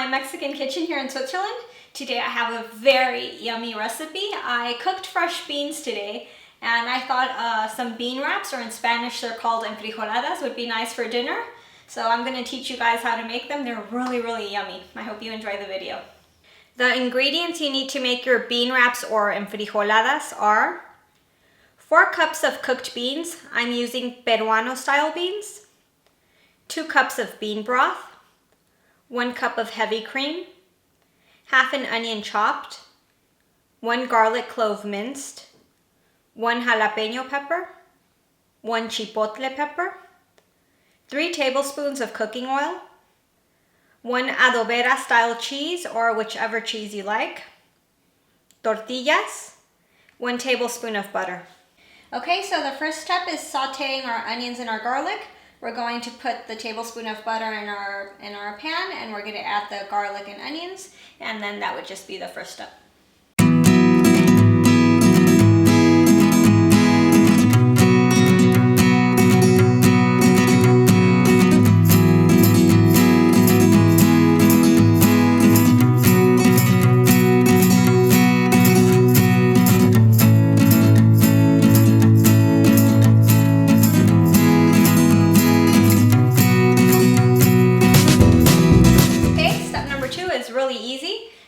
Mexican kitchen here in Switzerland. Today I have a very yummy recipe. I cooked fresh beans today and I thought some bean wraps, or in Spanish they're called enfrijoladas, would be nice for dinner. So I'm going to teach you guys how to make them. They're really yummy. I hope you enjoy the video. The ingredients you need to make your bean wraps or enfrijoladas are 4 cups of cooked beans. I'm using peruano style beans. 2 cups of bean broth. 1 cup of heavy cream, half an onion chopped, 1 garlic clove minced, 1 jalapeño pepper, 1 chipotle pepper, 3 tablespoons of cooking oil, 1 adobera style cheese or whichever cheese you like, tortillas, 1 tablespoon of butter. Okay, so the first step is sauteing our onions and our garlic. We're going to put the tablespoon of butter in our pan, and we're going to add the garlic and onions, and then that would just be the first step.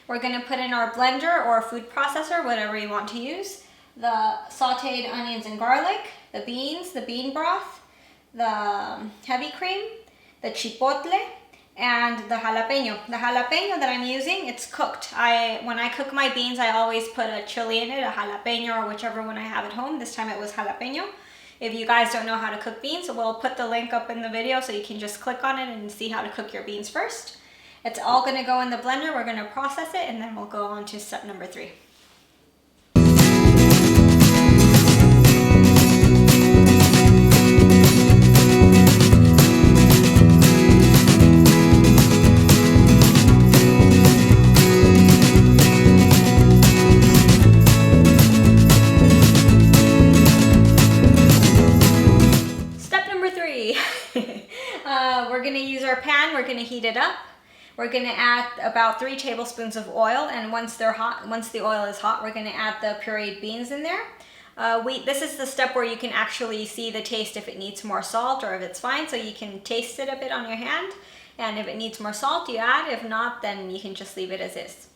We're going to put in our blender or food processor, whatever you want to use, the sauteed onions and garlic, the beans, the bean broth, the heavy cream, the chipotle, and the jalapeño. The jalapeño that I'm using, it's cooked. When I cook my beans, I always put a chili in it, a jalapeño, or whichever one I have at home. This time it was jalapeño. If you guys don't know how to cook beans, we'll put the link up in the video so you can just click on it and see how to cook your beans first. It's all going to go in the blender. We're going to process it, and then we'll go on to step number 3. Step number 3. We're going to use our pan. We're going to heat it up. We're going to add about 3 tablespoons of oil, and once the oil is hot, we're going to add the pureed beans in there. This is the step where you can actually see the taste if it needs more salt or if it's fine, so you can taste it a bit on your hand, and if it needs more salt, you add. If not, then you can just leave it as is.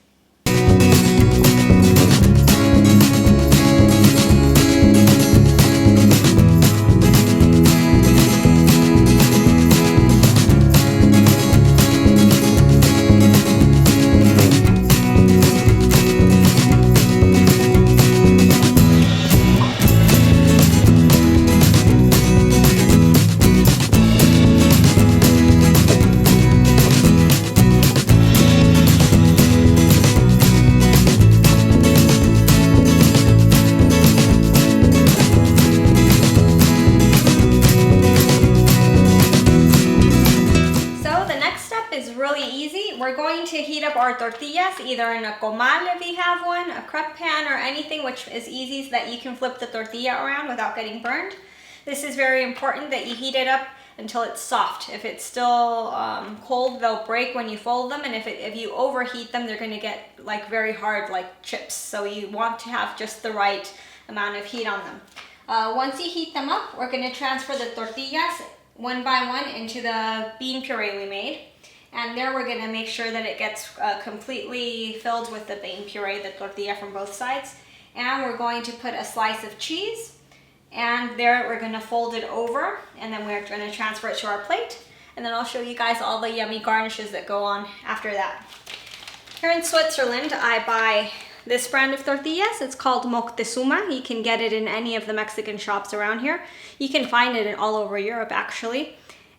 We're going to heat up our tortillas either in a comal if you have one, a crepe pan, or anything which is easy so that you can flip the tortilla around without getting burned. This is very important that you heat it up until it's soft. If it's still cold, they'll break when you fold them, and if you overheat them, they're going to get like very hard, like chips. So you want to have just the right amount of heat on them. Once you heat them up, we're going to transfer the tortillas one by one into the bean puree we made. And there we're going to make sure that it gets completely filled with the bean puree, the tortilla from both sides. And we're going to put a slice of cheese. And there we're going to fold it over. And then we're going to transfer it to our plate. And then I'll show you guys all the yummy garnishes that go on after that. Here in Switzerland, I buy this brand of tortillas. It's called Moctezuma. You can get it in any of the Mexican shops around here. You can find it all over Europe, actually.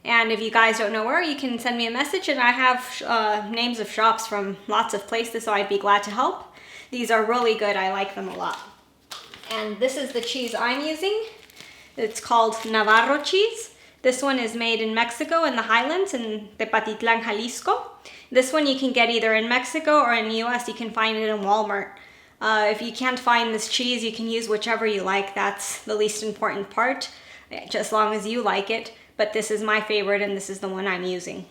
And if you guys don't know where, you can send me a message, and I have names of shops from lots of places, so I'd be glad to help. These are really good. I like them a lot. And this is the cheese I'm using. It's called Navarro cheese. This one is made in Mexico in the highlands in Tepatitlan, Jalisco. This one you can get either in Mexico or in the US. You can find it in Walmart. If you can't find this cheese, you can use whichever you like. That's the least important part, just as long as you like it. But this is my favorite, and this is the one I'm using.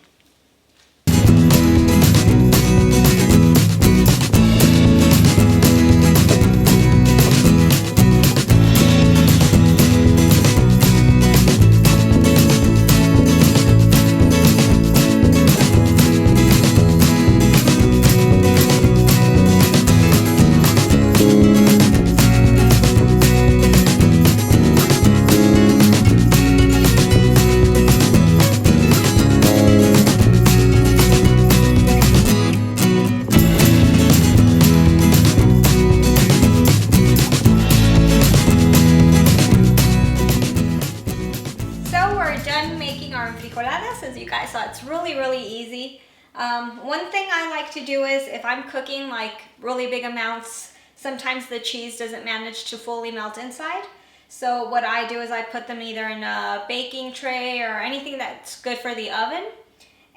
we're done making our enfrijoladas. As you guys saw, it's really easy. One thing I like to do is if I'm cooking like really big amounts, sometimes the cheese doesn't manage to fully melt inside. So what I do is I put them either in a baking tray or anything that's good for the oven,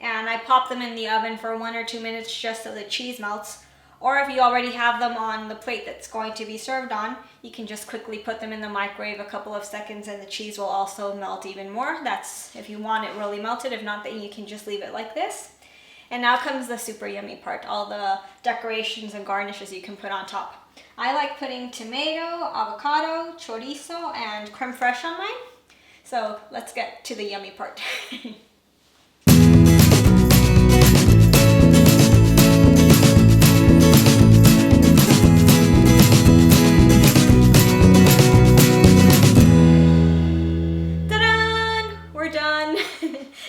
and I pop them in the oven for 1 or 2 minutes just so the cheese melts. Or if you already have them on the plate that's going to be served on, you can just quickly put them in the microwave a couple of seconds and the cheese will also melt even more. That's if you want it really melted. If not, then you can just leave it like this. And now comes the super yummy part, all the decorations and garnishes you can put on top. I like putting tomato, avocado, chorizo, and creme fraiche on mine. So let's get to the yummy part.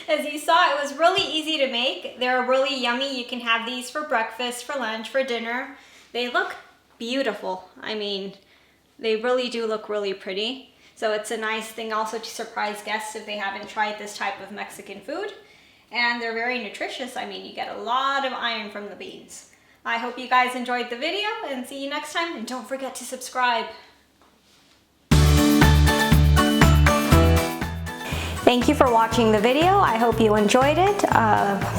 As you saw, it was really easy to make. They're really yummy. You can have these for breakfast, for lunch, for dinner. They look beautiful. I mean, they really do look really pretty. So it's a nice thing also to surprise guests if they haven't tried this type of Mexican food. And they're very nutritious. I mean, you get a lot of iron from the beans. I hope you guys enjoyed the video and see you next time. And don't forget to subscribe. Thank you for watching the video. I hope you enjoyed it.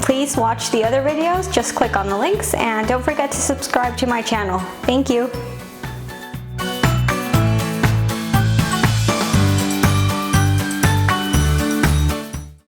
Please watch the other videos. Just click on the links and don't forget to subscribe to my channel. Thank you.